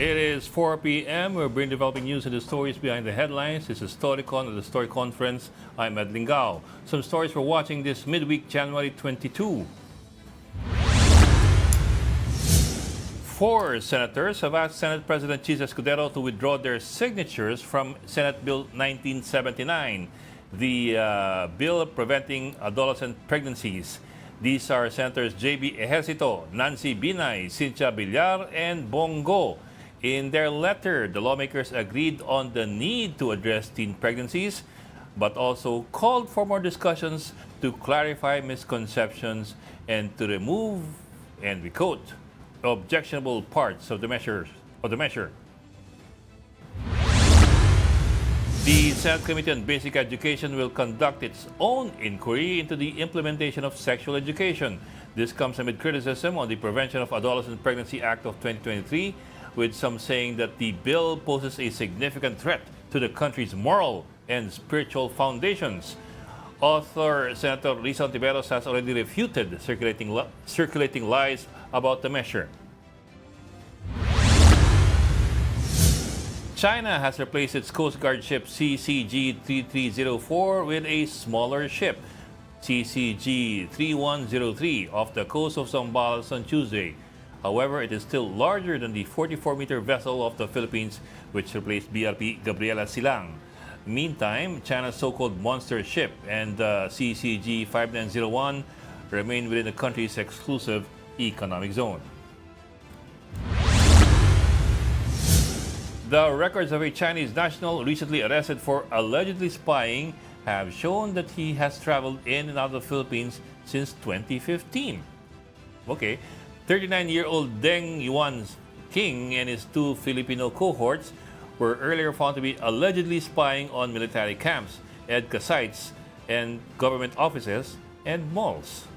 It is 4 p.m. We're bringing developing news and the stories behind the headlines. This is Storycon at the Story Conference. I'm Ed Lingao. Some stories we're watching this midweek, January 22. Four senators have asked Senate President Chis Escudero to withdraw their signatures from Senate Bill 1979, the bill preventing adolescent pregnancies. These are Senators J.B. Ejercito, Nancy Binay, Cynthia Villar, and Bongo. In their letter, the lawmakers agreed on the need to address teen pregnancies, but also called for more discussions to clarify misconceptions and to remove, and we quote, objectionable parts of the measure. The Senate Committee on Basic Education will conduct its own inquiry into the implementation of sexual education. This comes amid criticism on the Prevention of Adolescent Pregnancy Act of 2023, with some saying that the bill poses a significant threat to the country's moral and spiritual foundations. Author Senator Risa Ontiveros has already refuted circulating lies about the measure. China has replaced its Coast Guard ship CCG-3304 with a smaller ship, CCG-3103, off the coast of Zambales on Tuesday. However, it is still larger than the 44-meter vessel of the Philippines, which replaced BRP Gabriela Silang. Meantime, China's so-called monster ship and CCG-5901 remain within the country's exclusive economic zone. The records of a Chinese national recently arrested for allegedly spying have shown that he has traveled in and out of the Philippines since 2015. Okay, 39-year-old Deng Yuan King and his two Filipino cohorts were earlier found to be allegedly spying on military camps, EDCA sites, and government offices and malls.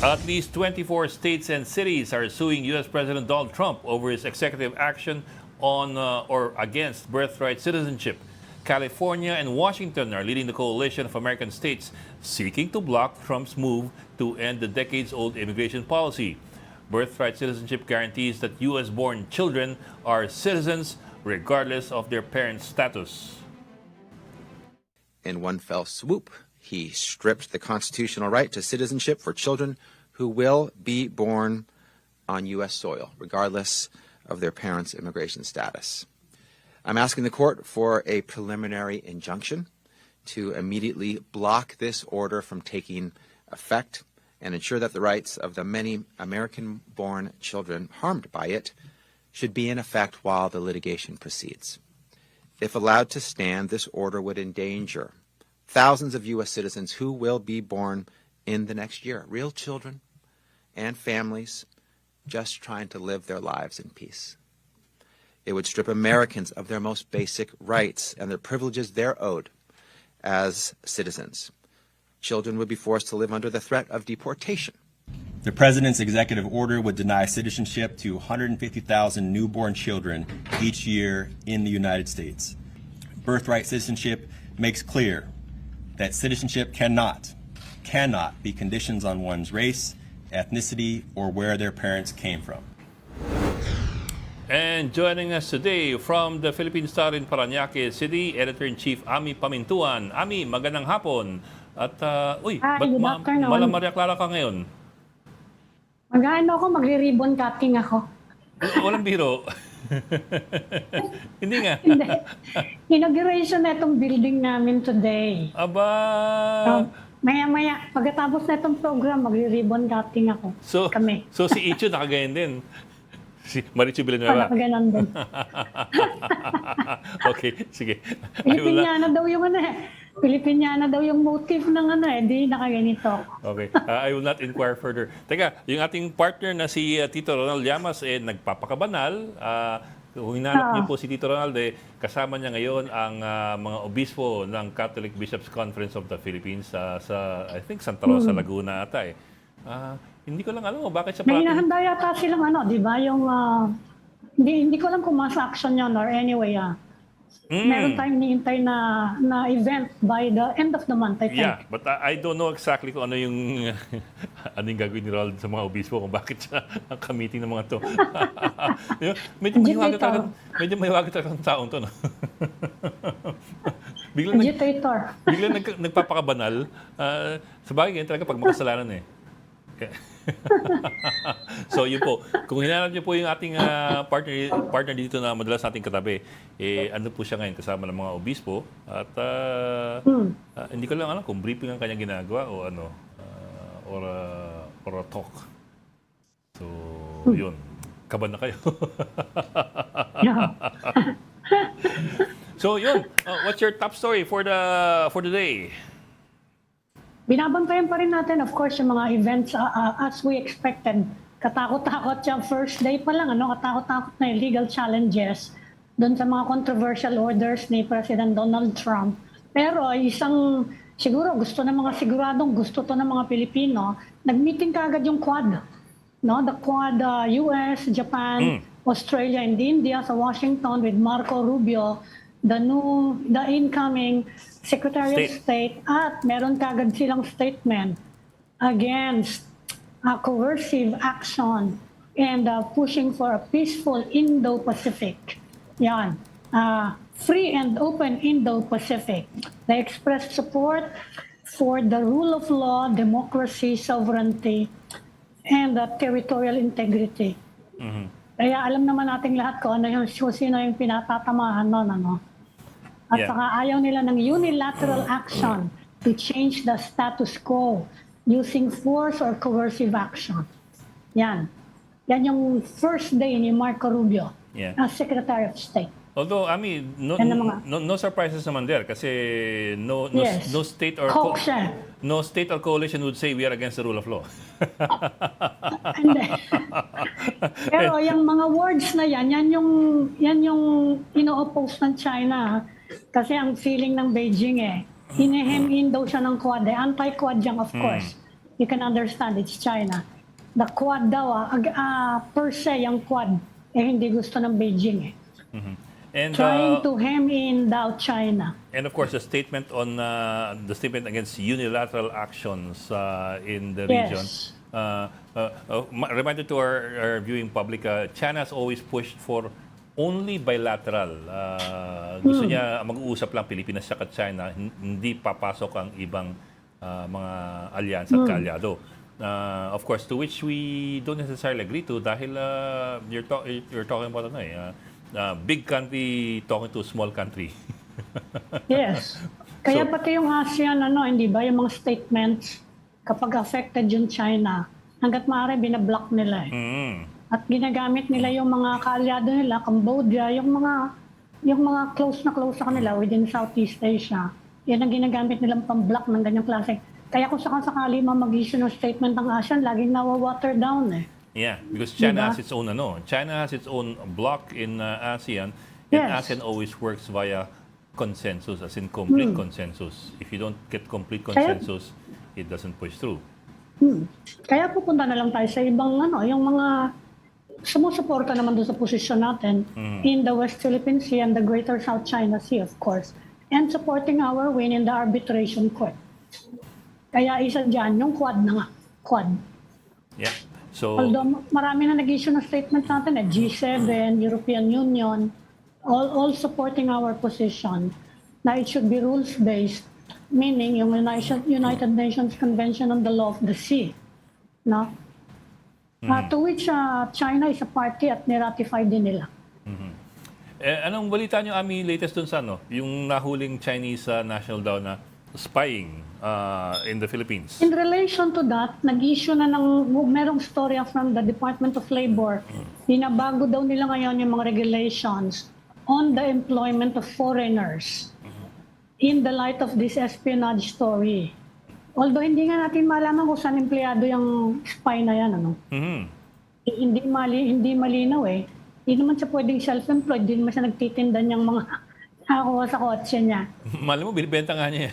At least 24 states and cities are suing U.S. President Donald Trump over his executive action on or against birthright citizenship. California and Washington are leading the coalition of American states seeking to block Trump's move to end the decades-old immigration policy. Birthright citizenship guarantees that U.S.-born children are citizens regardless of their parents' status. In one fell swoop, he stripped the constitutional right to citizenship for children who will be born on U.S. soil, regardless of their parents' immigration status. I'm asking the court for a preliminary injunction to immediately block this order from taking effect and ensure that the rights of the many American-born children harmed by it should be in effect while the litigation proceeds. If allowed to stand, this order would endanger thousands of U.S. citizens who will be born in the next year, real children and families just trying to live their lives in peace. It would strip Americans of their most basic rights and their privileges they're owed as citizens. Children would be forced to live under the threat of deportation. The President's executive order would deny citizenship to 150,000 newborn children each year in the United States. Birthright citizenship makes clear that citizenship cannot be conditions on one's race, ethnicity, or where their parents came from. And joining us today from the Philippine Star in Parañaque City, Editor-in-Chief Ami Pamintuan. Ami, magandang hapon. At, ba't Maria Clara ka ngayon? Mag-ano ako, magre-ribbon cutting ako. Walang biro. Hindi nga. Hindi. Inauguration na itong building namin today. Aba! Maya-maya, pagkatapos na itong program, magre-ribbon cutting ako. Kami. So si Icho nakaganyan din. Si Marichu Villanueva. Nakaganon din. Okay, sige. Pilipiniana daw yung Pilipiniana daw yung motive ng di nakaganito. Okay, I will not inquire further. Teka, yung ating partner na si Tito Ronald Llamas, nagpapakabanal. Kung hinanap niyo po si Tito Ronald, kasama niya ngayon ang mga obispo ng Catholic Bishops Conference of the Philippines sa I think, Santa Rosa, Laguna ata Hindi ko lang alam bakit siya may hinahanda yata silang di ba? Yung, hindi ko alam kung mas action yun or anyway, Meron tayong iniintay na event by the end of the month, I think. Yeah, but I don't know exactly kung ano yung ano yung gagawin ni Ronald sa mga obispo, kung bakit siya ang committee ng mga to. medyo mahiwaga talaga ang taong to, no? biglang nagpapakabanal. Sa bagay, talaga pag makasalanan eh. So yun po, kung hinanap niyo po yung ating partner dito na madalas nating katabi, ano po siya ngayon kasama ng mga obispo at hindi ko lang alam kung briefing ang kanyang ginagawa o ano or a talk. So yun, kaban na kayo. So yun, what's your top story for the day? Binabantayan pa rin natin, of course, yung mga events as we expected. Katakot-takot siya first day pa lang, katakot-takot na yung legal challenges doon sa mga controversial orders ni President Donald Trump. Pero siguro siguradong gusto to ng mga Pilipino, nag-meeting kaagad yung Quad. No? The Quad, US, Japan, Australia, and India sa Washington with Marco Rubio, the incoming Secretary of State, at meron kagad silang statement against coercive action and pushing for a peaceful Indo-Pacific. Yan. Free and open Indo-Pacific. They expressed support for the rule of law, democracy, sovereignty, and territorial integrity. Kaya alam naman nating lahat kung sino yung pinatatamaan nun, At saka ayaw nila ng unilateral action to change the status quo using force or coercive action. Yan. Yan yung first day ni Marco Rubio as Secretary of State. Although, I mean, no surprises naman there kasi no state or no state or coalition would say we are against the rule of law. Pero yung mga words na yan yung ino-oppose ng China. Kasi ang feeling ng Beijing hinehem-in daw siya ng Quad. Anti-Quad yan, of course. You can understand, it's China. The Quad daw, per se, yung Quad, hindi gusto ng Beijing And, trying to hem in daw China. And of course, the statement against unilateral actions in the region. Reminder to our viewing public, China has always pushed for only bilateral. Gusto niya mag-uusap lang Pilipinas at China, hindi papasok ang ibang mga alyansa at kaalyado. Of course, to which we don't necessarily agree to dahil you're talking about big country talking to small country. Yes. Kaya pati yung ASEAN, hindi ba, yung mga statements, kapag affected yung China, hanggat maaari binablock nila At ginagamit nila yung mga kaalyado nila, Cambodia, yung mga close na close sa kanila within Southeast Asia. Yan ang ginagamit nilang pang-block ng ganyang klase. Kaya kung sakali mag-issue ng statement ng ASEAN, laging nawa-water down Yeah, because China has its own China has its own block in ASEAN, and ASEAN always works via consensus, as in complete consensus. If you don't get complete consensus, it doesn't push through. Kaya pupunta na lang tayo sa ibang yung mga sumusuporta naman doon sa posisyon natin in the West Philippine Sea and the Greater South China Sea, of course, and supporting our win in the arbitration court. Kaya isa dyan, yung Quad na nga. Quad. Yeah. So, although marami na nag-issue ng statement natin, G7, European Union, all supporting our position na it should be rules-based, meaning yung United Nations Convention on the Law of the Sea. No? To which China is a party at niratify din nila. Anong balita nyo, Ami, latest dun sa yung nahuling Chinese national daw na spying in the Philippines? In relation to that, nag-issue na merong storya from the Department of Labor. Binabago daw nila ngayon yung mga regulations on the employment of foreigners in the light of this espionage story. Although hindi nga natin malaman kung saan empleyado yung spy na yan, Hindi malinaw Hindi naman siya pwedeng self-employed, hindi naman siya nagtitinda niyang mga nakakuha sa kotse niya. Malam mo, binibenta nga niya.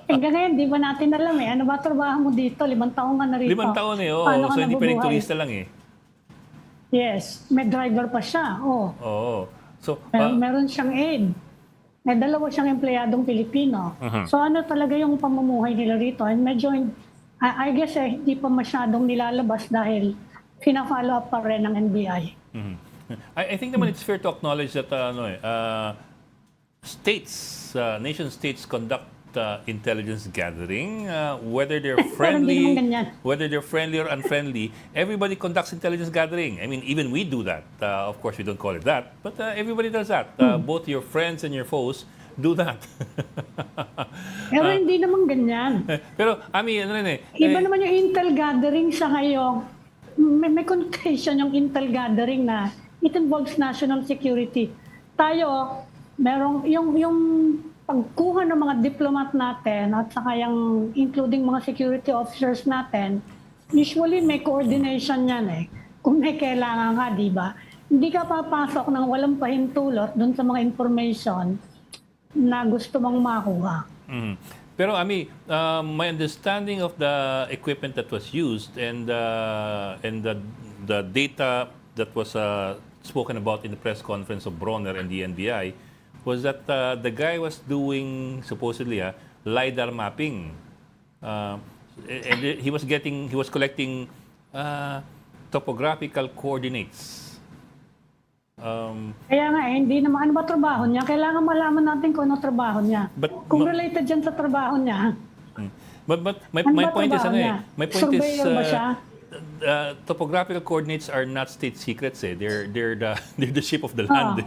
Hanggang ngayon, di ba natin alam Ano ba trabaho mo dito? 5 taon ka na rito. 5 taon So hindi pwedeng turista lang Yes, may driver pa siya. Oh. Oo. So, Meron siyang aide. May dalawa siyang empleyadong Pilipino. So ano talaga yung pamumuhay nila rito? And medyo, I guess hindi pa masyadong nilalabas dahil fina-follow up pa rin ng NBI. I think naman it's fair to acknowledge that nation states conduct intelligence gathering, whether they're friendly, Hindi naman ganyan. whether they're friendly or unfriendly. Everybody conducts intelligence gathering. I mean, even we do that. Of course, we don't call it that, but everybody does that. Both your friends and your foes do that. Pero hindi naman ganyan. Pero, I mean, Iba naman yung intel gathering sa ngayon. May connotation yung intel gathering na it involves national security. Tayo, merong yung pagkuha ng mga diplomat natin at saka yung including mga security officers natin, usually may coordination yan eh. Kung may kailangan ka, di ba? Hindi ka papasok ng walang pahintulot dun sa mga information na gusto mong makuha. Pero Ami, my understanding of the equipment that was used and the data that was spoken about in the press conference of Bronner and the NBI was that the guy was doing supposedly LiDAR mapping, and he was collecting topographical coordinates. Kaya nga hindi naman ano ba trabaho niya? Kailangan malaman natin kung ano trabaho niya. Kung related dyan sa trabaho niya. But my Ano ba point is trabaho niya? my point is Surveyor ba siya? topographical coordinates are not state secrets eh. They're the shape of the land.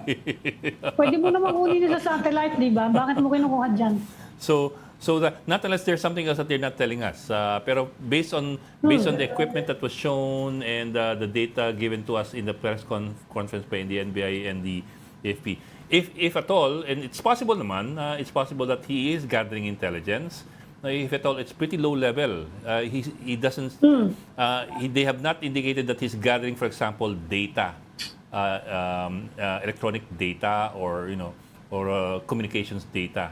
Pwede mo naman kunin sa satellite, di ba? Bakit mo kinukuha dyan? So that not unless there's something else that they're not telling us. Pero based on the equipment that was shown and the data given to us in the press conference by the NBI and the AFP, if at all, and it's possible naman, it's possible that he is gathering intelligence. If at all, it's pretty low level. He doesn't. They have not indicated that he's gathering, for example, data, electronic data, or communications data.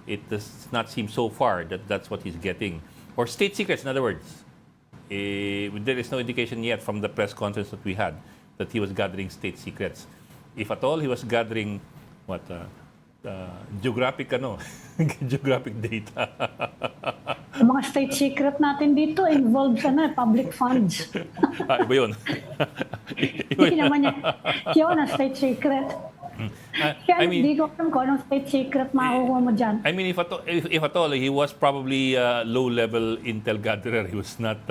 It does not seem so far that that's what he's getting, or state secrets. In other words, there is no indication yet from the press conference that we had that he was gathering state secrets. If at all, he was gathering what? Geographic geographic data. Ang mga state secret natin dito involves public funds. Iba yun. Hindi naman yun na state secret. Kaya hindi ko alam kung anong state secret makukuha mo dyan. I mean, if at all, he was probably low-level intel gatherer. He was not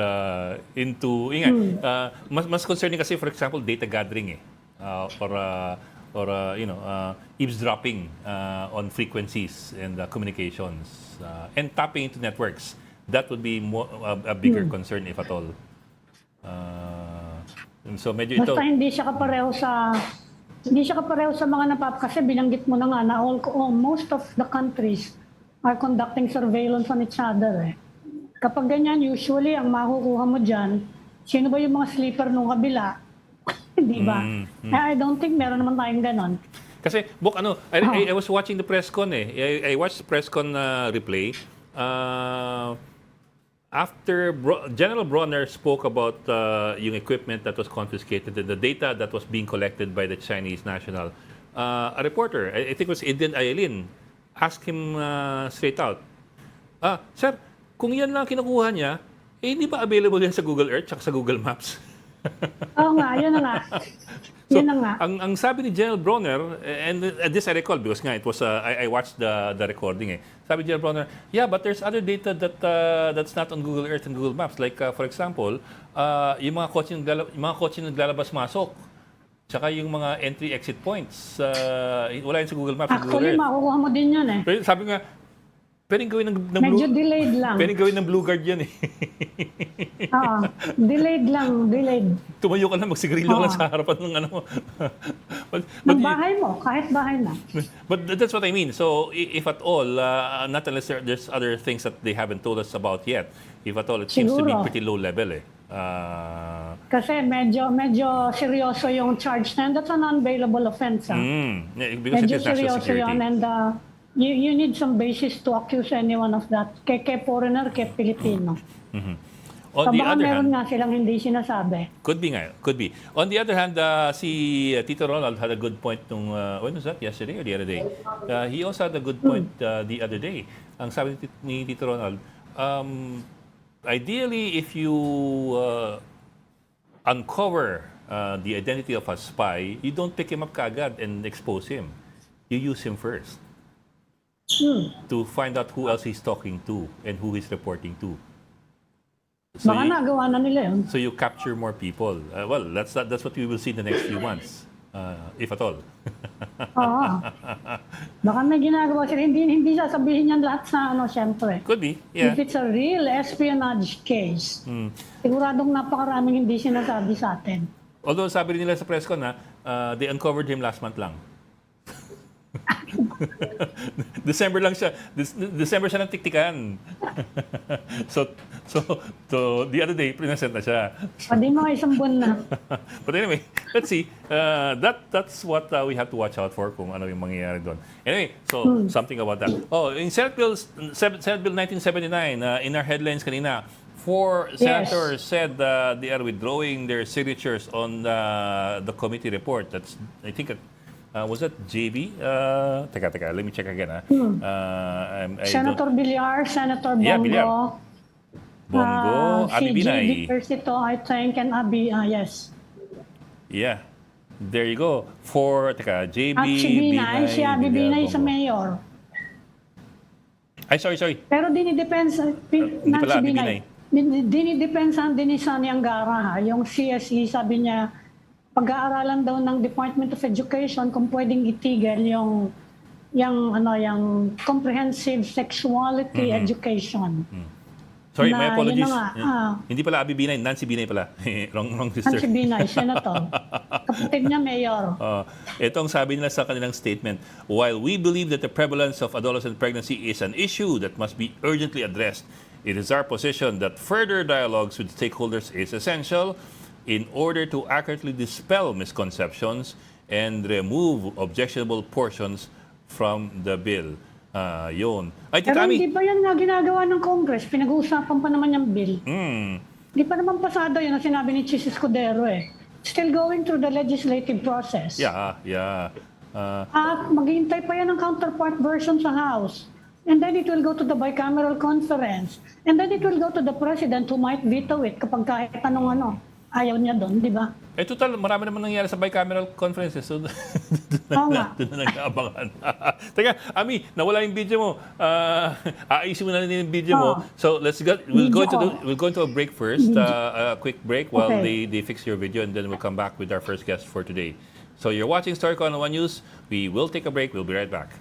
into... mas concerning kasi, for example, data gathering or eavesdropping on frequencies and communications and tapping into networks. That would be a bigger concern, if at all. So medyo ito... Basta hindi siya kapareho sa mga kasi binanggit mo na nga na most of the countries are conducting surveillance on each other. Kapag ganyan, usually ang makukuha mo dyan, sino ba yung mga sleeper nung kabila? Di ba? I don't think meron naman tayong ganon. Kasi, I was watching the press con I watched the press con replay. After General Bronner spoke about yung equipment that was confiscated and the data that was being collected by the Chinese national, a reporter, I think it was Eden Ayalin, asked him straight out, Sir, kung yan lang kinukuha niya, hindi ba available yan sa Google Earth at sa Google Maps? Oo nga, yun na nga. So, yun na nga. ang sabi ni General Bronner, and this I recall because it was I watched the recording. Sabi ni General Bronner, yeah, but there's other data that's not on Google Earth and Google Maps. Like for example, yung mga kotse naglalabas-masok. Tsaka yung mga entry-exit points, wala yun sa Google Maps. Actually, makukuha mo din yun Pero sabi nga, pwedeng gawin ng medyo delayed lang. Pwedeng gawin ng Blue Guard yan Oo, delayed. Tumayo ka na, magsigarilyo ka lang sa harapan ng ano mo. Ng bahay mo, kahit bahay na. But that's what I mean. So if at all, not unless there's other things that they haven't told us about yet, if at all, it seems to be pretty low level Kasi medyo seryoso yung charge na yun. That's a non-bailable offense. Because medyo it is national seryoso security. yun and you need some basis to accuse anyone of that. Kay foreigner, kay Pilipino. On the Baka other meron hand, nga silang hindi sinasabi. could be nga, could be. On the other hand, si Tito Ronald had a good point nung, when was that? Yesterday or the other day? He also had a good point the other day. Ang sabi ni Tito Ronald, ideally, if you uncover the identity of a spy, you don't pick him up kaagad and expose him. You use him first to find out who else he's talking to and who he's reporting to. So Baka nagawa na nila yun. so you capture more people. Well, that's what we will see in the next few months, if at all. Oo. Baka may ginagawa sila. Hindi sasabihin yan lahat sa syempre. Could be, If yeah. it's a real espionage case, siguradong napakaraming hindi sinasabi sa atin. Although sabi rin nila sa press con they uncovered him last month lang. December lang siya. December siya ng tiktikan. so the other day, present na siya. Pwede mo isang buwan na. But anyway, let's see. That's what we have to watch out for kung ano yung mangyayari doon. Anyway, so something about that. Oh, in Senate Bill 1979, in our headlines kanina, 4 senators said they are withdrawing their signatures on the committee report. That's, I think, was that JB? Teka, let me check again. Senator Villar, Senator Bongo. Yeah, Villar. Bongo, Abi si Binay. J.D. Persito, I think, and Abi, yes. Yeah. There you go. JB, At si Binay, si Abi Villar, Binay sa Bongo. mayor. Ay, sorry. Pero dinidepensa, Hindi pala Abi Binay. dinidepensahan din ni Sani Angara, ha? Yung CSE, sabi niya, pag-aaralan daw ng Department of Education kung pwedeng itigil yung comprehensive sexuality education. Sorry, Na, my apologies. yun na nga, Hindi pala Abi Binay, Nancy Binay pala. wrong sister. Nancy Binay, senator. Kapatid niya, mayor. Itong sabi nila sa kanilang statement, while we believe that the prevalence of adolescent pregnancy is an issue that must be urgently addressed, it is our position that further dialogues with stakeholders is essential in order to accurately dispel misconceptions and remove objectionable portions from the bill. Yun. Ay, Pero Tita Ami. hindi pa yan nga ginagawa ng Congress. Pinag-uusapan pa naman yung bill. Hindi pa naman pasado yun ang sinabi ni Chis Escudero eh. Still going through the legislative process. Yeah. At maghihintay pa yan ng counterpart version sa House. And then it will go to the bicameral conference. And then it will go to the President who might veto it kapag kahit anong ayaw niya doon, di ba? Total, marami naman nangyari sa bicameral conferences. So, Oo nga. doon na nag-aabangan. Teka, Ami, nawala yung video mo. Aayusin mo na rin yung video mo. So, we'll go into a break first. A quick break while they fix your video, and then we'll come back with our first guest for today. So, you're watching Storycon on One News. We will take a break. We'll be right back.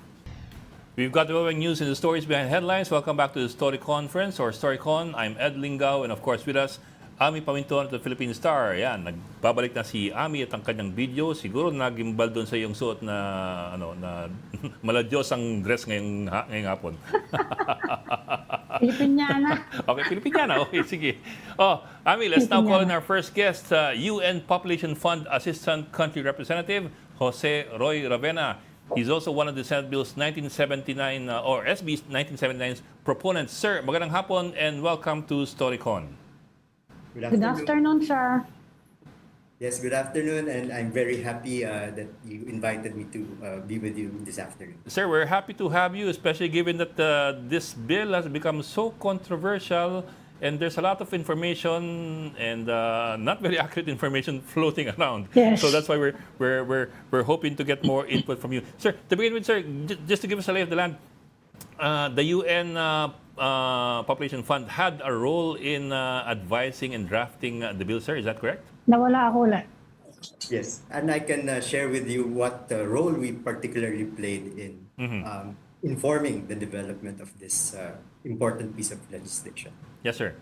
We've got developing news in the stories behind headlines. Welcome back to the Story Conference or Storycon. I'm Ed Lingao, and of course with us, Ami Pamintuan of the Philippine Star. Yan, nagbabalik na si Ami at ang kanyang video. Siguro nagimbal doon sa iyong suot na na maladyos ang dress ngayong hapon. Pilipiniana. Okay, Pilipiniana. Okay, sige. Ami, let's now call in our first guest, UN Population Fund Assistant Country Representative, Jose Roy Ravena. He's also one of the Senate Bill's 1979 or SB 1979's proponents. Sir, magandang hapon and welcome to Storycon. Good afternoon, sir. Yes, good afternoon, and I'm very happy that you invited me to be with you this afternoon. Sir, we're happy to have you, especially given that this bill has become so controversial and there's a lot of information and not very accurate information floating around. Yes. So that's why we're hoping to get more input from you. Sir, to begin with, sir, just to give us a lay of the land, the UN Population Fund had a role in advising and drafting the bill, sir. Is that correct? Nawala ako ulit. Yes, and I can share with you what role we particularly played in informing the development of this important piece of legislation. Yes, sir.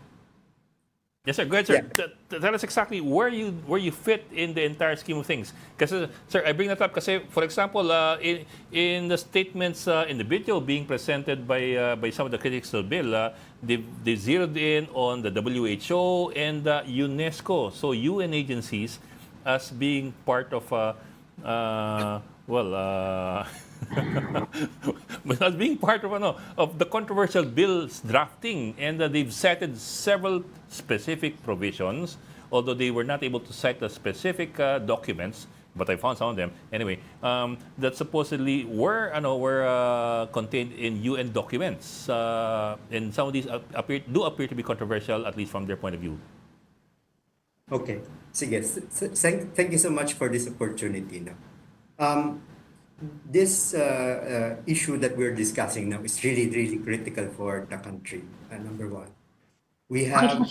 Yes, sir. Go ahead, sir. Yeah. Tell us exactly where you fit in the entire scheme of things. Kasi, sir, I bring that up kasi, for example, in the statements in the video being presented by some of the critics of the bill, they zeroed in on the WHO and UNESCO, so UN agencies, as being part of But as being part of of the controversial bill's drafting, and they've cited several specific provisions, although they were not able to cite the specific documents. But I found some of them anyway. That supposedly were contained in UN documents, and some of these do appear to be controversial, at least from their point of view. Okay. Sige. Thank you so much for this opportunity. No? This issue that we're discussing now is really, really critical for the country. Number one, we have,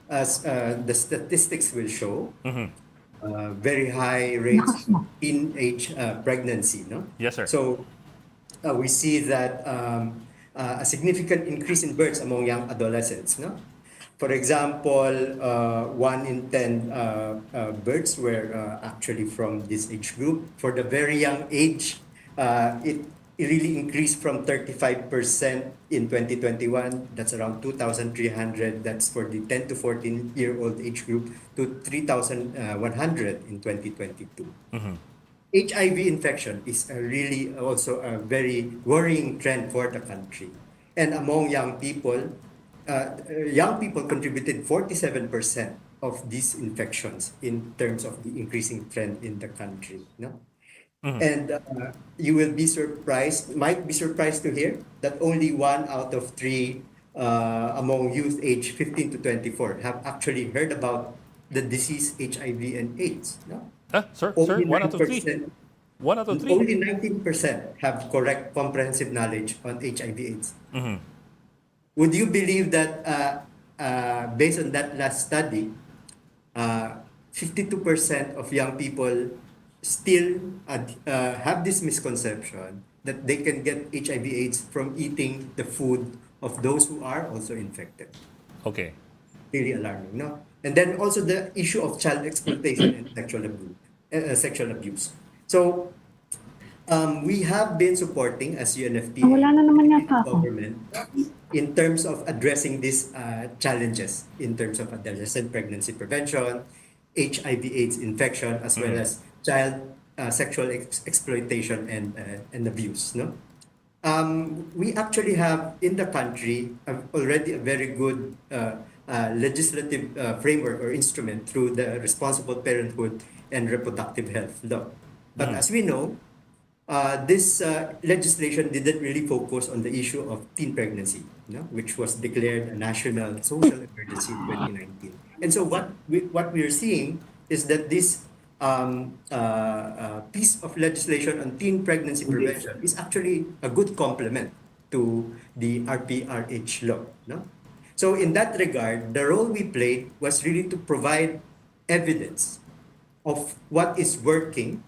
as the statistics will show, very high rates of teenage pregnancy. No? Yes, sir. So we see that a significant increase in births among young adolescents. No? For example, 1 in 10 births were actually from this age group. For the very young age, it really increased from 35% in 2021, that's around 2,300, that's for the 10 to 14-year-old age group, to 3,100 in 2022. HIV infection is really also a very worrying trend for the country. And among young people contributed 47% of these infections in terms of the increasing trend in the country. No? And you will be surprised, might be surprised to hear that only 1 out of 3 among youth age 15 to 24 have actually heard about the disease HIV and AIDS. No? Sir, Only 1 out of 3. 1 out of 3. Only 19% have correct comprehensive knowledge on HIV AIDS. Would you believe that based on that last study, 52% of young people still have this misconception that they can get HIV/AIDS from eating the food of those who are also infected? Okay. Really alarming, no? And then also the issue of child exploitation and sexual abuse. So we have been supporting as UNFT Wala na naman yata ako. government in terms of addressing these challenges in terms of adolescent pregnancy prevention, HIV/AIDS infection, as well as child sexual exploitation and abuse. No, we actually have in the country already a very good legislative framework or instrument through the Responsible Parenthood and Reproductive Health Law. But as we know, this legislation didn't really focus on the issue of teen pregnancy, which was declared a national social emergency in 2019. And so what we are seeing is that this piece of legislation on teen pregnancy prevention is actually a good complement to the RPRH law. No? So in that regard, the role we played was really to provide evidence of what is working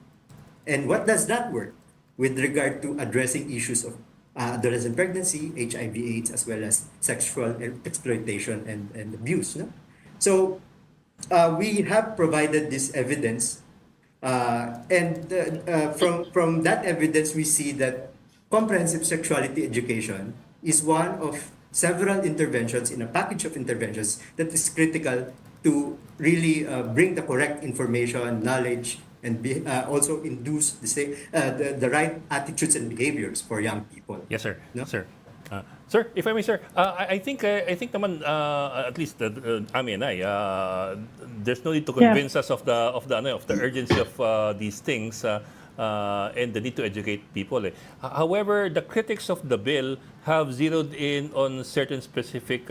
and what does not work with regard to addressing issues of adolescent pregnancy, HIV/AIDS, as well as sexual exploitation and abuse. No? So we have provided this evidence, and from that evidence, we see that comprehensive sexuality education is one of several interventions in a package of interventions that is critical to really bring the correct information, knowledge, and also induce the right attitudes and behaviors for young people. Yes, sir. No? Sir. Sir, if I may, sir, I think naman at least Ami and I, there's no need to convince us of the urgency of these things and the need to educate people. However, the critics of the bill have zeroed in on certain specific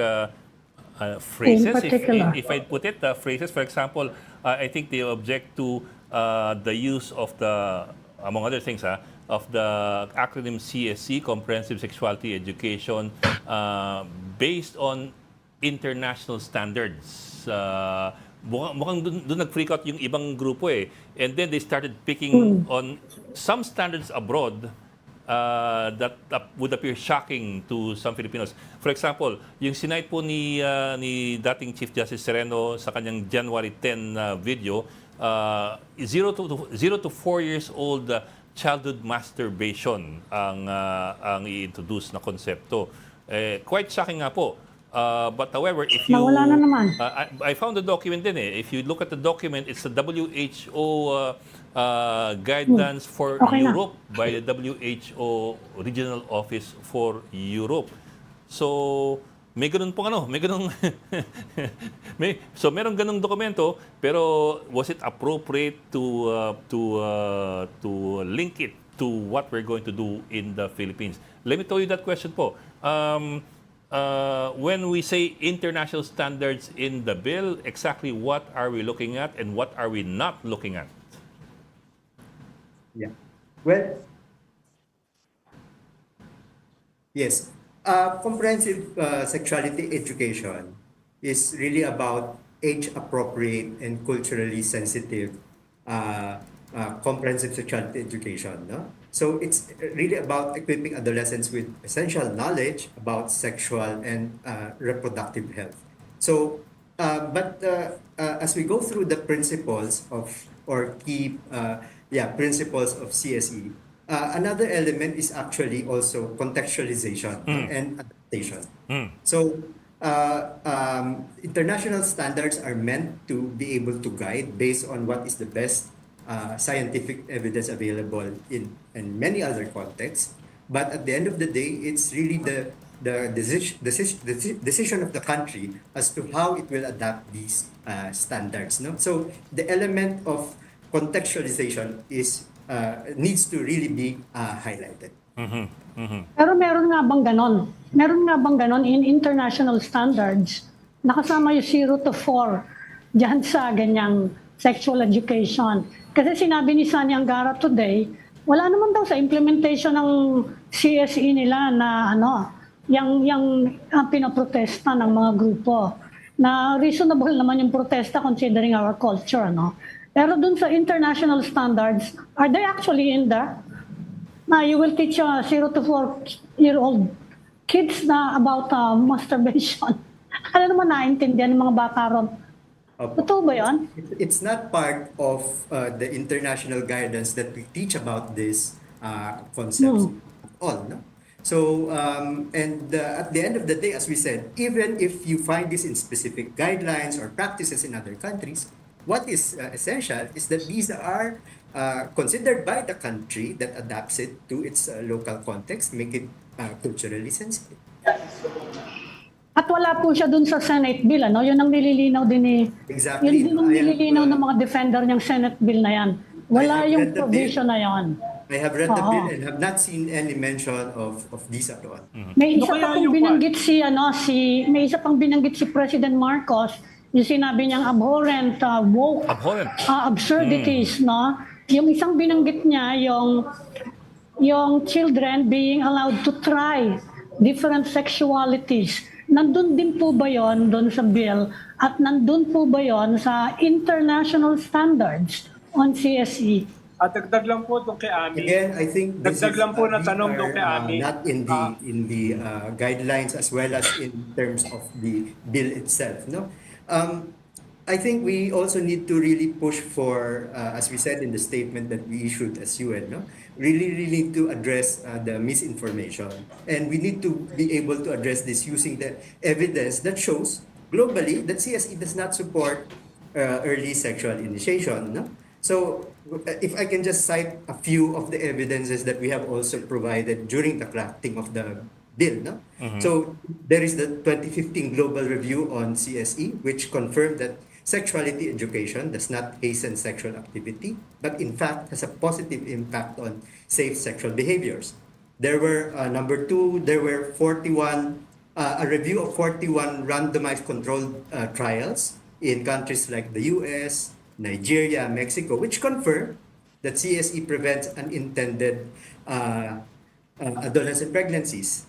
phrases. If I put it, phrases, for example, I think they object to the use of among other things, of the acronym CSC, Comprehensive Sexuality Education, based on international standards. Mukhang doon nag-freak out yung ibang grupo eh. And then they started picking on some standards abroad that would appear shocking to some Filipinos. For example, yung sinight po ni dating Chief Justice Sereno sa kanyang January 10 video, 0 to 4 years old childhood masturbation ang i-introduce na konsepto. Quite shocking nga po. But however, if you... Nawala na naman. I found the document din eh. If you look at the document, it's the WHO guidelines for Okay na. Europe by the WHO Regional Office for Europe. So, may ganun pong ano, may ganung merong ganung dokumento, pero was it appropriate to link it to what we're going to do in the Philippines? Let me tell you that question po. When we say international standards in the bill, exactly what are we looking at and what are we not looking at? Yeah. Well, yes. Comprehensive sexuality education is really about age-appropriate and culturally sensitive comprehensive sexuality education. No? So it's really about equipping adolescents with essential knowledge about sexual and reproductive health. So, as we go through the principles of or key principles of CSE, another element is actually also contextualization and adaptation. So, international standards are meant to be able to guide based on what is the best scientific evidence available in many other contexts. But at the end of the day, it's really the decision of the country as to how it will adapt these standards. No? So the element of contextualization is needs to really be highlighted. Pero meron nga bang ganon? Meron nga bang ganon in international standards? Nakasama yung 0 to 4 dyan sa ganyang sexual education. Kasi sinabi ni Sani Angara today, wala naman daw sa implementation ng CSE nila na yung pinoprotesta ng mga grupo. Na reasonable naman yung protesta considering our culture, no? Pero dun sa international standards, are they actually in there? Na you will teach 0 to 4-year-old kids na about masturbation. Ano naman naintindihan ng mga bata ron? Totoo ba yan? It's not part of the international guidance that we teach about this concepts at all. No? So, at the end of the day, as we said, even if you find this in specific guidelines or practices in other countries, what is essential is that these are considered by the country that adapts it to its local context, make it culturally sensitive. At wala po siya dun sa Senate bill, ano? Yun ang nililinaw din ni... Exactly. Yun din ang nililinaw ng mga defender ng Senate bill na yan. Wala yung provision na yan. I have read the bill and have not seen any mention of these at all. May isa pa pong binanggit may isa pang binanggit si President Marcos, yung sinabi niyang abhorrent, woke, absurdities, no? Yung isang binanggit niya, yung children being allowed to try different sexualities. Nandun din po ba yon doon sa bill at nandun po ba yon sa international standards on CSE? At dagdag lang po itong kay Ami. Again, I think dagdag lang po na tanong doon kay Ami. Not in the guidelines as well as in terms of the bill itself. No, I think we also need to really push for, as we said in the statement that we issued as UN, no, really need to address the misinformation, and we need to be able to address this using the evidence that shows globally that CSE does not support early sexual initiation. No, so if I can just cite a few of the evidences that we have also provided during the crafting of the bill. No? So there is the 2015 Global Review on CSE, which confirmed that sexuality education does not hasten sexual activity, but in fact has a positive impact on safe sexual behaviors. There were, number two, there were 41, a review of 41 randomized controlled trials in countries like the US, Nigeria, Mexico, which confirm that CSE prevents unintended adolescent pregnancies.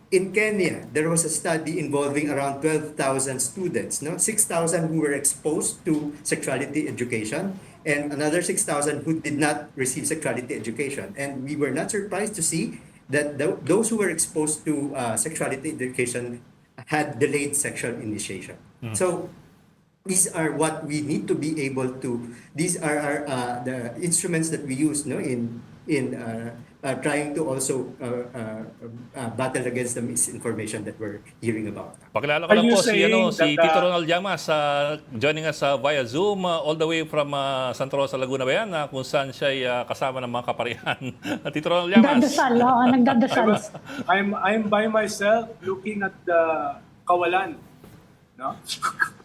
In Kenya, there was a study involving around 12,000 students, no? 6,000 who were exposed to sexuality education and another 6,000 who did not receive sexuality education. And we were not surprised to see that those who were exposed to sexuality education had delayed sexual initiation. So these are what we need to be able to, these are the instruments that we use, no, in trying to also battle against the misinformation that we're hearing about. Pakilala ko Are lang you po si, saying si that, Tito Ronald Llamas joining us via Zoom all the way from Santa Rosa, Laguna ba yan? Kung saan siya kasama ng mga kaparihan. Tito Ronald Llamas. Nagdadasal, oo, nagdadasal. I'm by myself looking at the kawalan. No?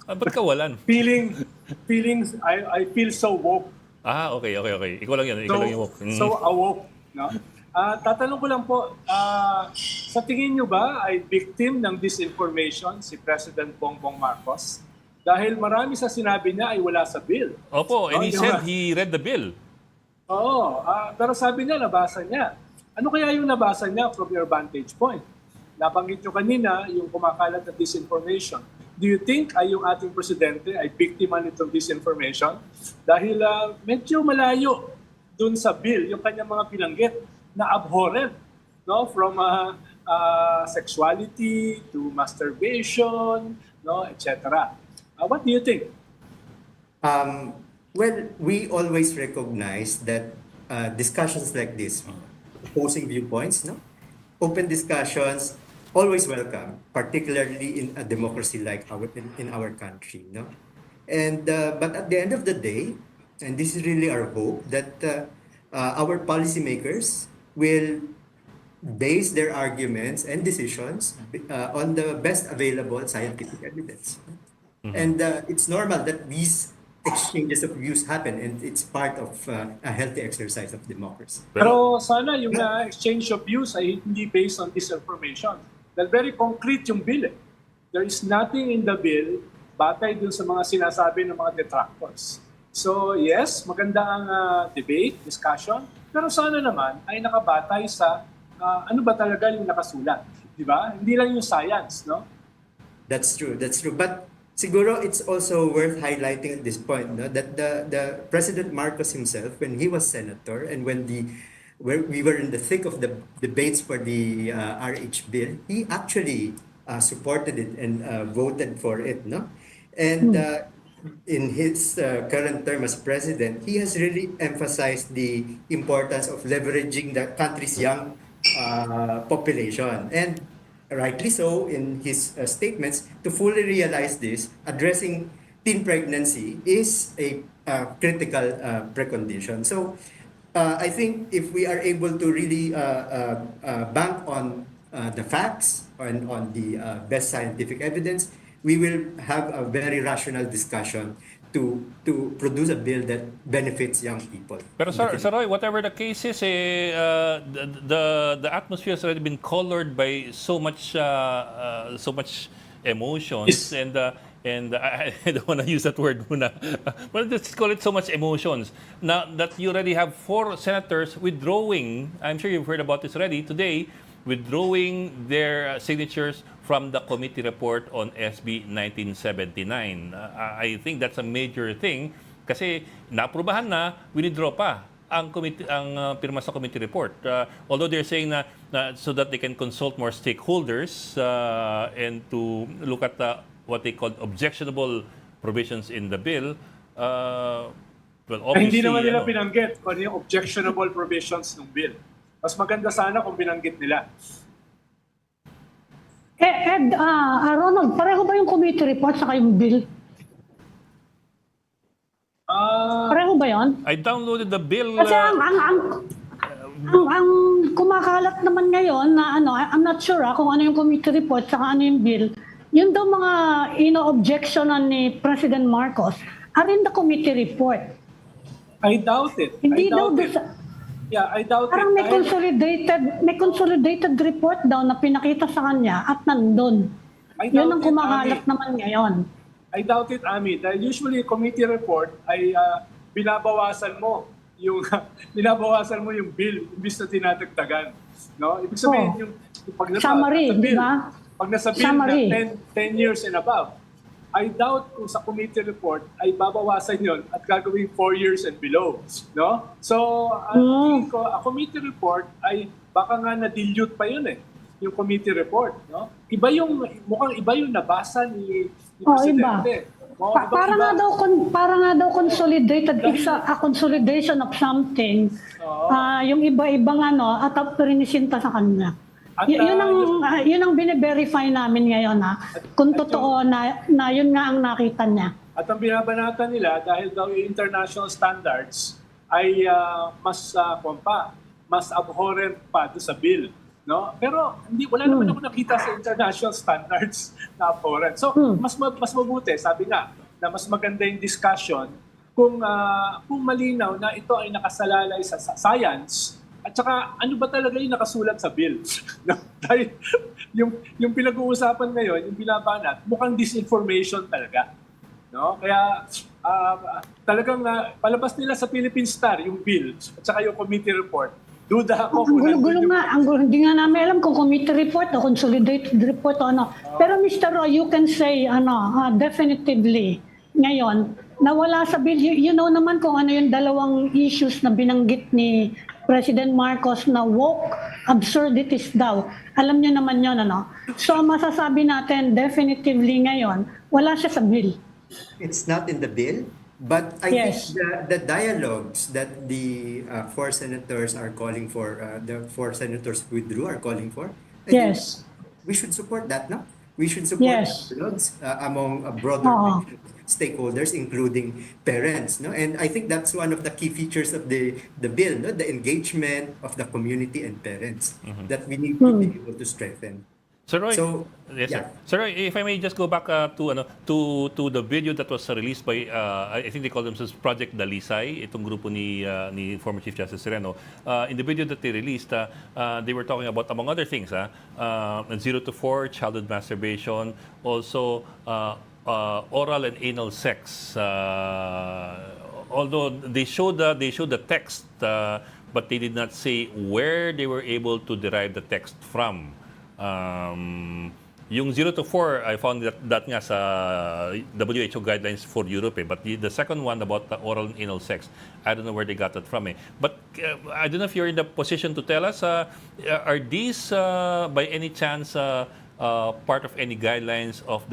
Ba't kawalan? I feel so woke. Okay. Ikaw lang yun. Ikaw lang yung walk. So awoke. No? Tatanong ko lang po, sa tingin nyo ba ay victim ng disinformation si President Bongbong Marcos? Dahil marami sa sinabi niya ay wala sa bill. Opo, and he said he read the bill. Oo, pero sabi niya, nabasa niya. Ano kaya yung nabasa niya from your vantage point? Nabanggit nyo kanina yung kumakalat na disinformation. Do you think ay yung ating presidente ay biktima nitong disinformation? Dahil medyo malayo dun sa bill, yung kanyang mga binanggit na abhorrent, no? From sexuality to masturbation, no, etc. What do you think? Well, we always recognize that discussions like this, opposing viewpoints, no, open discussions, always welcome, particularly in a democracy like in our country, no. And but at the end of the day, and this is really our hope, that our policymakers will base their arguments and decisions on the best available scientific evidence. And it's normal that these exchanges of views happen, and it's part of a healthy exercise of democracy. Pero sana yung exchange of views ay hindi based on disinformation. Dahil very concrete yung bill. There is nothing in the bill batay dun sa mga sinasabi ng mga detractors. So yes, maganda ang debate, discussion, pero sana naman ay nakabatay sa ano ba talaga yung nakasulat. Di ba? Hindi lang yung science, no? That's true. But siguro it's also worth highlighting at this point, no, that the President Marcos himself, when he was senator and when we were in the thick of the debates for the RH bill, he actually supported it and voted for it, no? And in his current term as president, he has really emphasized the importance of leveraging the country's young population. And rightly so, in his statements, to fully realize this, addressing teen pregnancy is a critical precondition. So I think if we are able to really bank on the facts and on the best scientific evidence, we will have a very rational discussion to produce a bill that benefits young people. Pero Sir Roy, whatever the case is, the atmosphere has already been colored by so much emotions, and I don't want to use that word muna. But let's call it so much emotions. Now that you already have 4 senators withdrawing, I'm sure you've heard about this already today, withdrawing their signatures from the committee report on SB 1979. I think that's a major thing kasi naaprubahan na, withdraw pa ang pirma sa committee report. Although they're saying na so that they can consult more stakeholders and to look at what they call objectionable provisions in the bill. Well, obviously, Hindi naman nila binanggit kung ano yung objectionable provisions ng bill. Mas maganda sana kung binanggit nila. Ed, Ronald, pareho ba yung committee report saka yung bill? Pareho ba yun? I downloaded the bill. Kasi ang kumakalat naman ngayon na I'm not sure kung ano yung committee report saka ano yung bill. Yun daw mga ino-objectionan ni President Marcos are in the committee report. I doubt it. Hindi I daw doubt it. Yeah, I doubt parang it. may consolidated report daw na pinakita sa kanya at nandun. Yun ang kumakalat naman ngayon. I doubt it, Ami. Dahil usually committee report ay binabawasan mo yung bill imbis na tinatagtagan. No? Ibig sabihin yung pag summary, di ba? Pag nasa bill na 10 years and above, I doubt kung sa committee report ay babawasan yon at gagawing 4 years and below, no? So, tingin ko, a committee report ay baka nga na-dilute pa yun yung committee report, no? Mukhang iba yung nabasa ni Presidente. Para nga daw consolidated, it's a consolidation of something. Yung iba-ibang at pinisinta sa kanya. At, Yun ang bine-verify namin ngayon kung totoo na yun nga ang nakita niya. At ang binabanatan nila dahil daw yung international standards ay mas abhorrent pa doon sa bill, no? Pero wala naman ako nakita sa international standards na abhorrent. So mas mabuti, sabi nga, na mas maganda yung discussion kung malinaw na ito ay nakasalalay sa science at saka ano ba talaga yung nakasulat sa bill. No? Dahil yung pinag-uusapan ngayon, yung binabanat, mukhang disinformation talaga. No? Kaya talagang palabas nila sa Philippine Star yung bill at saka yung committee report. Duda ako. Ang gulo nga. Hindi nga namin alam kung committee report o consolidated report o ano. Pero Mr. Roy, you can say definitively ngayon na wala sa bill. You know naman kung ano yung dalawang issues na binanggit ni President Marcos na woke absurdities daw. Alam niyo naman yun, So masasabi natin definitively ngayon, wala siya sa bill. It's not in the bill, but I think the dialogues that the four senators are calling for, the four senators who withdrew are calling for, I think we should support that, no? We should support dialogues among a broader stakeholders, including parents, no? And I think that's one of the key features of the bill, no? The engagement of the community and parents that we need to be able to strengthen. Sir Roy, Yes, sir. Sir Roy, if I may just go back to the video that was released by I think they call themselves Project Dalisay, itong grupo ni former Chief Justice Sereno. In the video that they released, they were talking about, among other things, 0 to 4 childhood masturbation, also oral and anal sex. Although they showed the text, but they did not say where they were able to derive the text from. Yung 0 to 4, I found that nga sa WHO guidelines for Europe. But the second one about the oral and anal sex, I don't know where they got that from. But I don't know if you're in the position to tell us, are these by any chance part of any guidelines of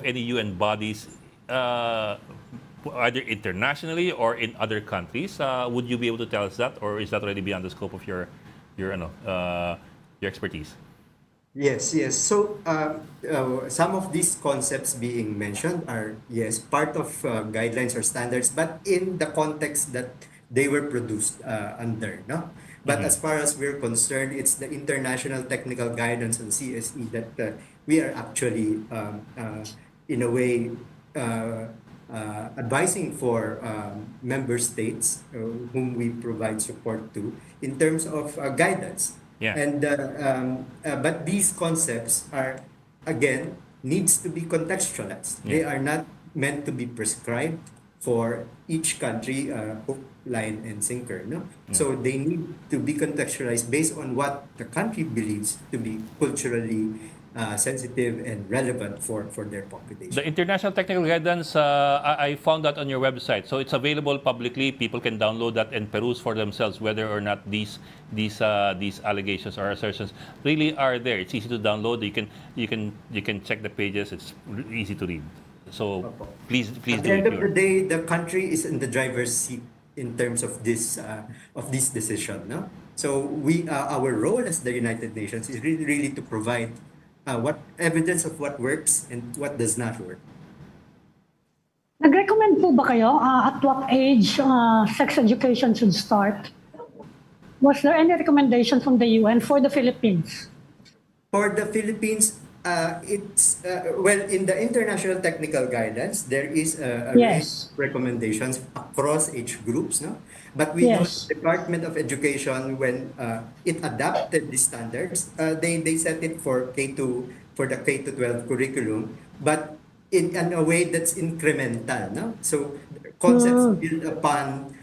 any UN bodies, either internationally or in other countries? Would you be able to tell us that, or is that already beyond the scope of your expertise? Yes. So some of these concepts being mentioned are, part of guidelines or standards, but in the context that they were produced under, no? But as far as we're concerned, it's the International Technical Guidance on CSE that we are actually, in a way, advising for member states whom we provide support to in terms of guidance. Yeah. And but these concepts are, again, needs to be contextualized. They are not meant to be prescribed for each country, hook, line, and sinker. No, so they need to be contextualized based on what the country believes to be culturally sensitive and relevant for their population. The International Technical Guidance, I found that on your website. So it's available publicly. People can download that and peruse for themselves whether or not these allegations or assertions really are there. It's easy to download. You can check the pages. It's easy to read. So please At do the end it. of the day, the country is in the driver's seat in terms of this decision. No, so our role as the United Nations is really to provide what evidence of what works and what does not work. Nag-recommend po ba kayo at what age sex education should start? Was there any recommendation from the UN for the Philippines? For the Philippines, it's well, in the international technical guidance, there is a range of recommendations across age groups, no? But we know the Department of Education, when it adapted the standards, they set it for the K-12 curriculum, but in a way that's incremental, no? So concepts build upon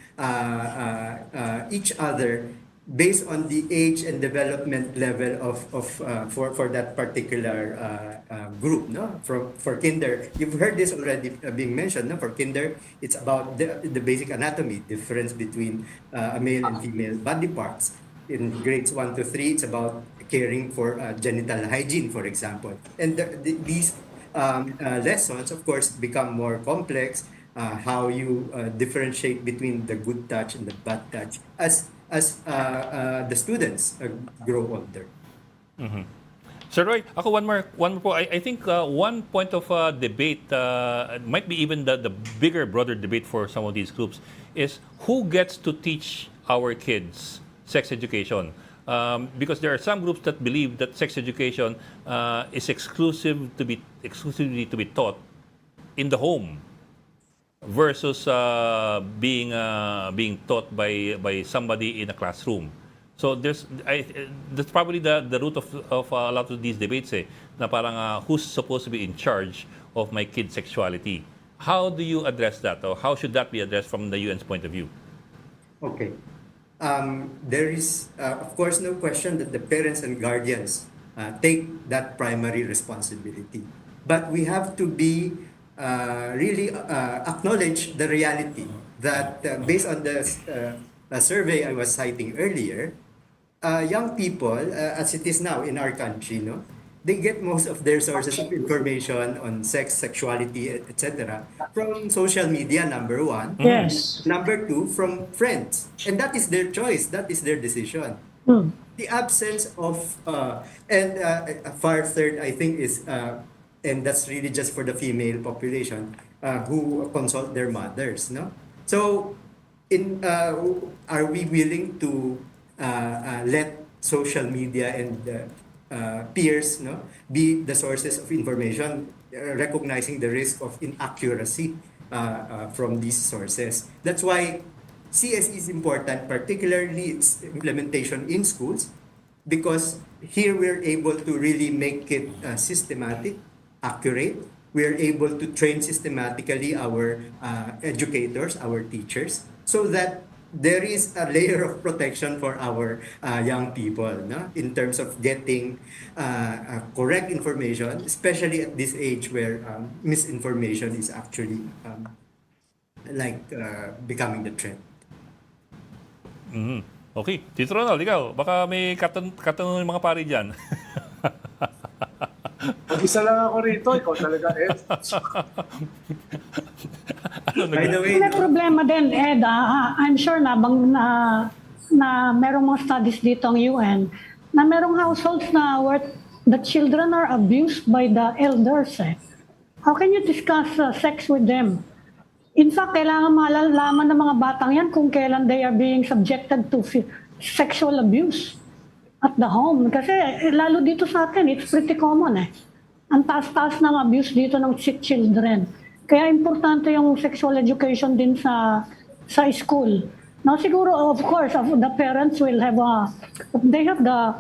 each other based on the age and development level for that particular group, no? For kinder, you've heard this already being mentioned, no? For kinder, it's about the basic anatomy, difference between a male and female body parts. In grades 1 to 3, it's about caring for genital hygiene, for example. And these lessons, of course, become more complex. How you differentiate between the good touch and the bad touch as the students grow older. Sir Roy, ako one more po. I think one point of debate, might be even the bigger, broader debate for some of these groups, is who gets to teach our kids sex education. Because there are some groups that believe that sex education is exclusively to be taught in the home versus being taught by somebody in a classroom. So that's probably the root of a lot of these debates, na parang who's supposed to be in charge of my kid's sexuality. How do you address that, or how should that be addressed from the UN's point of view? Okay. There is, of course, no question that the parents and guardians take that primary responsibility. But we have to be really acknowledge the reality that based on the survey I was citing earlier, young people, as it is now in our country, no, they get most of their sources of information on sex, sexuality, etc. from social media, number one. Yes. Number two, from friends. And that is their choice. That is their decision. The absence of, and a far third, I think, is, and that's really just for the female population, who consult their mothers, no? So, are we willing to let social media and peers, no, be the sources of information, recognizing the risk of inaccuracy from these sources? That's why CSE is important, particularly its implementation in schools, because here we're able to really make it systematic, accurate. We're able to train systematically our educators, our teachers, so that there is a layer of protection for our young people, no? In terms of getting correct information, especially at this age where misinformation is actually becoming the trend. Okay. Tito Ronald, ikaw, baka may katanungan yung mga pari dyan. Isa lang ako rito, ikaw talaga, Ed. By the way, May problema din, Ed. I'm sure na merong mga studies dito ang UN na merong households na where the children are abused by the elders. How can you discuss sex with them? In fact, kailangan malalaman ng mga batang yan kung kailan they are being subjected to sexual abuse at the home. Kasi lalo dito sa atin, it's pretty common. Ang taas-taas ng abuse dito ng children. Kaya importante yung sexual education din sa school. Now siguro, of course, the parents will have they have the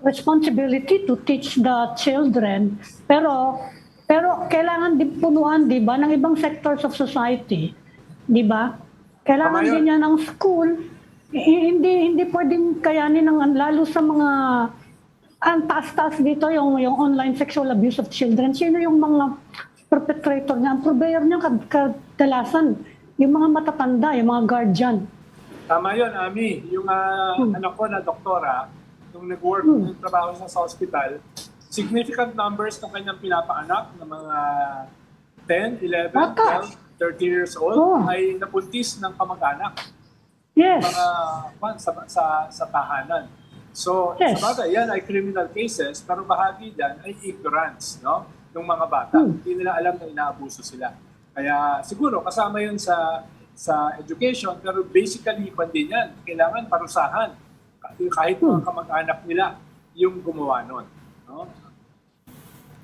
responsibility to teach the children. Pero kailangan din punuan, di ba, ng ibang sectors of society. Di ba? Kailangan din yan ng school. Hindi pwedeng kayanin ng lalo sa mga ang taas-taas dito yung online sexual abuse of children. Sino yung mga perpetrator niya? Ang purveyor niya kadalasan yung mga matatanda, yung mga guardian. Tama yun, Ami. Yung anak ko na doktora, nung nag-work, nagtrabaho siya sa hospital, significant numbers ng kanyang pinapaanak na mga 10, 11, 12, 13 years old ay napuntis ng kamag-anak. Yes. Mga sa tahanan. So, Yes. sa bagay, yan ay criminal cases, pero bahagi dyan ay ignorance, no? Ng mga bata. Hindi nila alam na inaabuso sila. Kaya siguro kasama yun sa education, pero basically, din yan, kailangan parusahan. Kahit mga kamag-anak nila yung gumawa nun. No?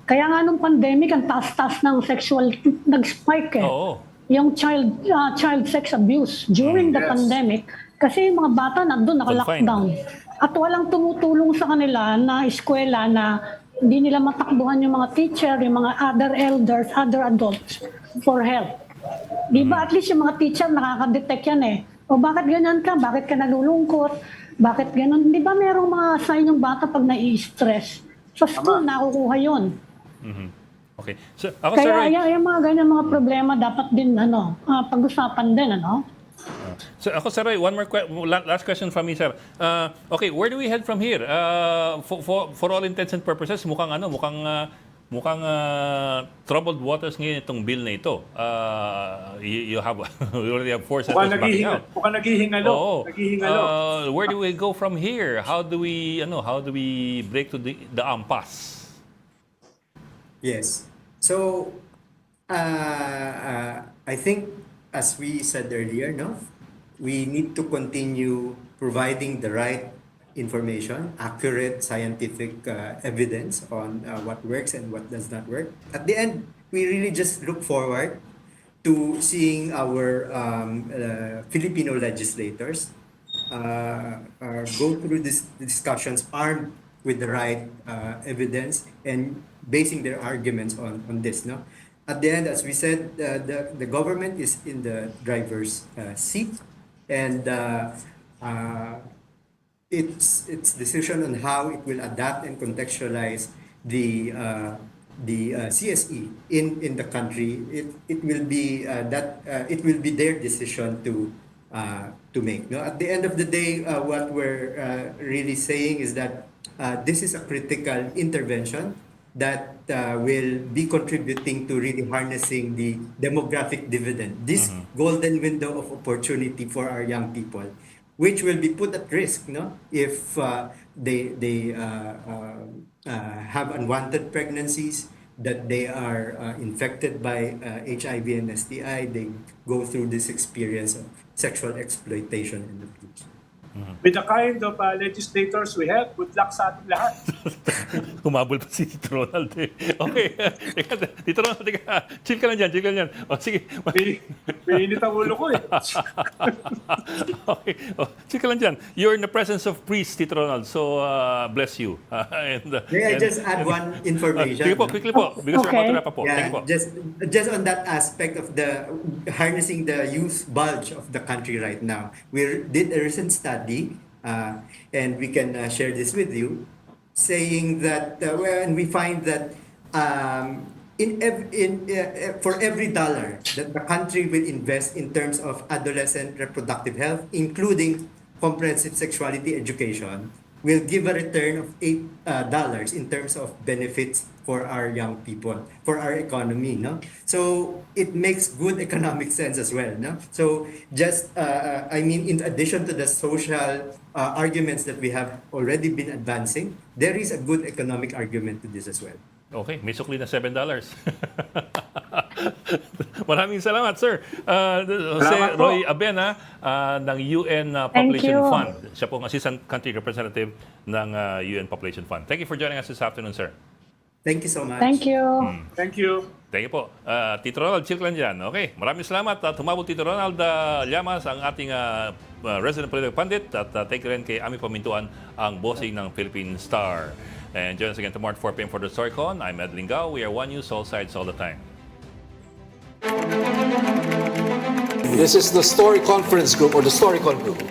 Kaya nga nung pandemic, ang taas-taas ng sexual, nag-spike Oo. yung child sex abuse during the pandemic. Kasi yung mga bata nandun, naka-lockdown. At walang tumutulong sa kanila na eskwela na hindi nila matakbuhan yung mga teacher, yung mga other elders, other adults for help. Di ba? At least yung mga teacher nakaka-detect yan O bakit ganyan ka? Bakit ka nalulungkot? Bakit ganun? Di ba merong mga sign yung bata pag nai-stress? Sa school, nakukuha yun. Okay. So, ako, Sir Roy, Kaya yung mga ganyan mga problema dapat din pag-usapan din, So ako, Sir Roy, one more last question from me, sir. Okay, where do we head from here? For all intents and purposes, mukhang mukhang troubled waters ngayon itong bill na ito. You already have 4 senators backing out. Mukhang naghihingalo. Oo. Naghihingalo. Where do we go from here? How do we break to the impasse? Yes. So, I think, as we said earlier, no, we need to continue providing the right information, accurate scientific evidence on what works and what does not work. At the end, we really just look forward to seeing our Filipino legislators go through these discussions armed with the right evidence and basing their arguments on this. No, at the end, as we said, the government is in the driver's seat, and its decision on how it will adapt and contextualize the CSE in the country. It will be it will be their decision to make. No, at the end of the day, what we're really saying is that this is a critical intervention that will be contributing to really harnessing the demographic dividend, this golden window of opportunity for our young people, which will be put at risk, no, if they have unwanted pregnancies, that they are infected by HIV and STI, they go through this experience of sexual exploitation and abuse. With the kind of legislators we have, good luck sa ating lahat. Humabol pa si Tito Ronald eh. Okay. Tito Ronald, teka. Chill ka lang dyan. O, sige. May init ang ulo ko eh. Okay. O, chill ka lang dyan. You're in the presence of priests, Tito Ronald. So, bless you. May I just add one information? Sige po, quickly po. Because we're about to wrap up po. Thank you Yeah, po. just on that aspect of the harnessing the youth bulge of the country right now. We did a recent study, and we can share this with you, saying that and we find that for every dollar that the country will invest in terms of adolescent reproductive health, including comprehensive sexuality education, will give a return of $8 in terms of benefits for our young people, for our economy, no? So it makes good economic sense as well, no? So just, I mean, in addition to the social arguments that we have already been advancing, there is a good economic argument to this as well. Okay, may sukli na $7. Maraming salamat, sir. Si Roy Abena ng UN Population Fund. Siya po ang Assistant Country Representative ng UN Population Fund. Thank you for joining us this afternoon, sir. Thank you so much. Thank you. Thank you. Thank you po. Tito Ronald, chill lang dyan. Okay, maraming salamat. Tumabot Tito Ronald Llamas, ang ating resident political pundit. At thank you rin kay Ami Pamintuan, ang bossing ng Philippine Star. And join us again tomorrow at 4 p.m. for the Storycon. I'm Ed Lingao. We are One News, all sides, all the time. This is the Story Conference Group or the Storycon Group.